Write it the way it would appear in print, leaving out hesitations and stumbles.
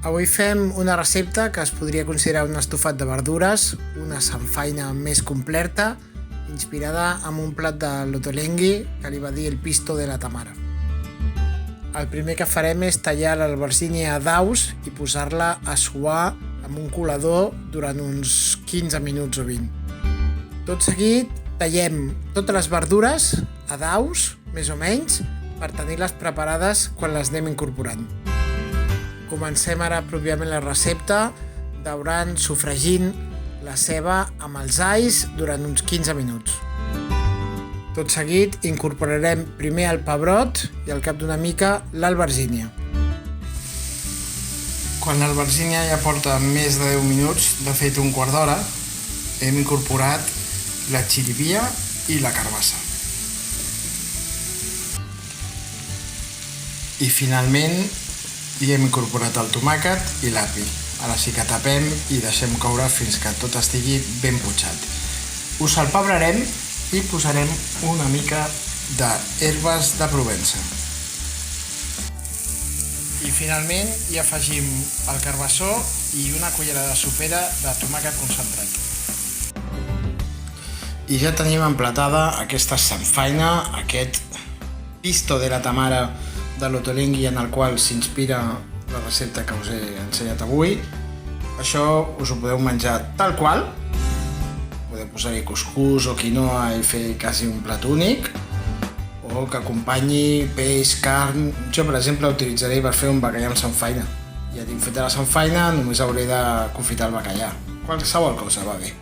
Avui fem una recepta que es podria considerar un estofat de verdures, una samfaina més completa, inspirada en un plat de l'Ottolenghi que li va dir el pisto de la Tamara. El primer que farem és tallar l'albergínia a daus i posar-la a suar amb un colador durant uns 15 minuts o 20. Tot seguit tallem totes les verdures a daus, més o menys, per tenir-les preparades quan les anem incorporant. Comencem ara pròpiament la recepta daurant, sofregint la ceba amb els alls durant uns 15 minuts. Tot seguit incorporarem primer el pebrot i al cap d'una mica l'albergínia. Quan l'albergínia ja porta més de 10 minuts, de fet un quart d'hora, hem incorporat la xirivia i la carbassa. I finalment hi hem incorporat el tomàquet i l'api. Ara sí que tapem i deixem coure fins que tot estigui ben punxat. Ho salpebrarem i posarem una mica d'herbes de Provença. I finalment hi afegim el carbassó i una cullerada sopera de tomàquet concentrat. I ja tenim emplatada aquesta samfaina, aquest pisto de la Tamara de l'Ottolenghi en el qual s'inspira la recepta que us he ensenyat avui. Això us ho podeu menjar tal qual. Podeu posar-hi cuscús o quinoa i fer quasi un plat únic, o que acompanyi peix, carn. Jo, per exemple, utilitzaré per fer un bacallà amb samfaina. Ja tinc feta la samfaina, només hauré de confitar el bacallà. Qualsevol cosa va bé.